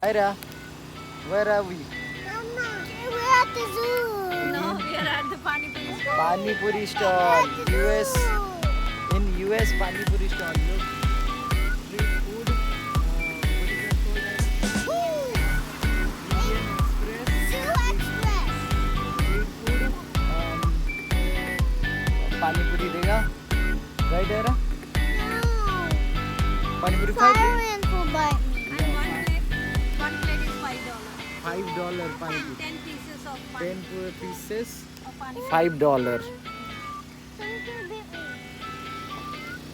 Ira, where are we? Mama, we're at the zoo. No, we are at the Pani Puri store. Pani Puri stall. US. In US, Pani Puri stall. Look. Street food. What is that called? Indian Express. Zoo Express. Street food. Pani Puri देगा. Right, Ira? No. Pani Puri खाएगी? Siren will bite me. And one plate is $5. $5 Pani And Puri. 10 pieces of Pani 10 pieces. of Pani Puri. $5. Someone bit me.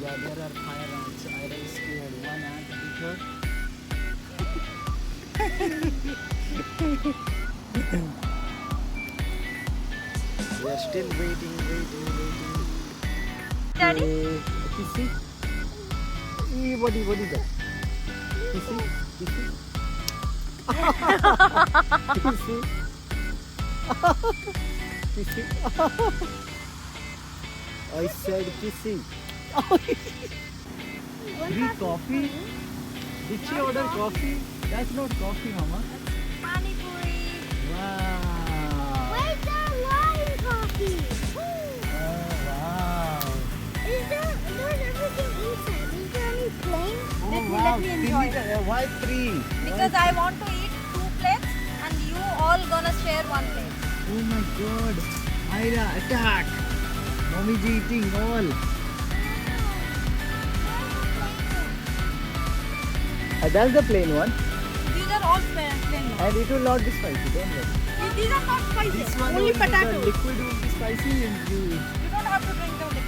Yeah, there are fire ants. Ira is scared. One ant bit her. We are still waiting. Daddy? Kissy? What is that? Kissy? Kissy? Kissy? I said kissy. Free coffee? Did she order coffee? That's not coffee, Mama. Pani Puri. Wow. Where's the lime coffee? Oh, wow. There's everything inside. Is there any plain? Oh, Let me enjoy. Why three? Because I want to eat 2 plates and you all gonna share 1 plate. Oh my god. Ira, attack. Mommy's eating all. That's the plain one. These are all plain. And it will not be spicy, don't worry. These are not spicy. This one Only the potatoes. liquid will be spicy and you eat. You don't have to drink the liquid.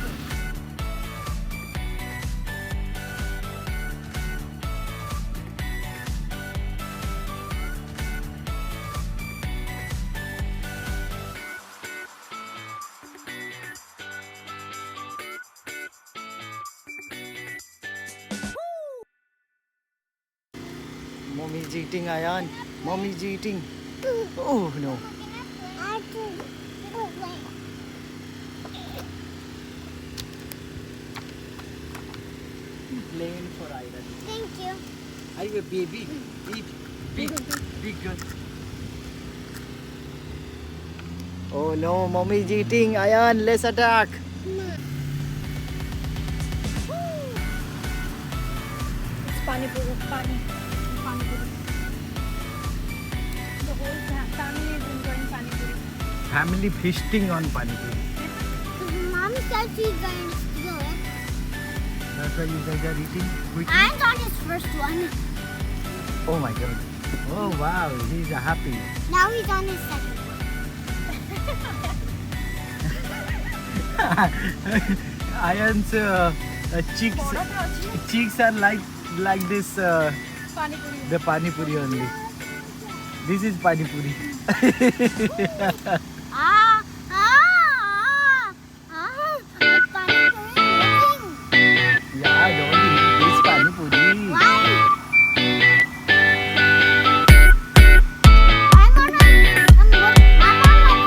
Mommy's eating, Ayan. Mommy's eating. Oh no. I can. Oh, wait. Plain for Ira. Thank you. Are you a baby? Eat. Big good. Oh no, Mommy's eating. Ayan, let's attack. It's Pani Puri. Pani Puri. The whole family is enjoying Pani Puri. Family feasting on Pani Puri. Mom said she's going to steal it. That's why you guys are eating quickly. I'm on his first one. Oh my god. Oh wow, he's happy. Now he's on his second one. Ayan's cheeks are like this Pani Puri. the Pani Puri only. This is Pani Puri. Ah! Ah! Ah! It's Pani Puri moving. Yeah, don't eat this Pani Puri. Why? I'm on my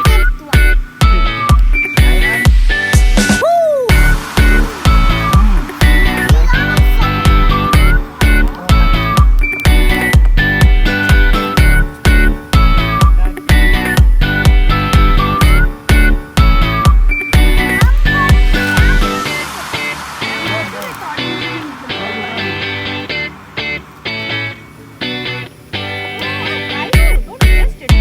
fifth one. Ayan. He's on his second one. Don't taste it.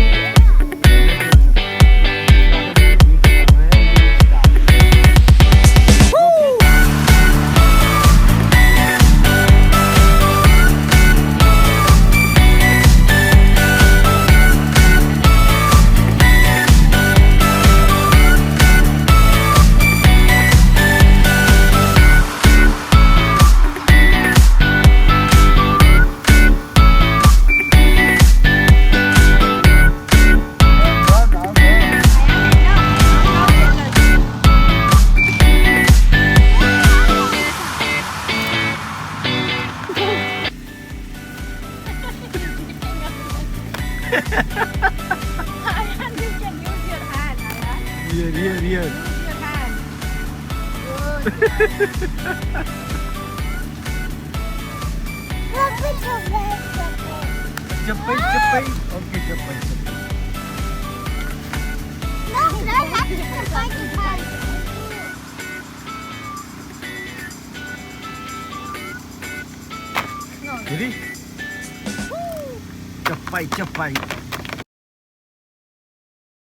Ayan, you can use your hand, Ayan. Here. Use your hand. Good. Look, it's a red pepper. Chappai, chappai. Okay, chappai, chappai. No, not happy to fight the fight. No, no. Ready? Chappai, chappai.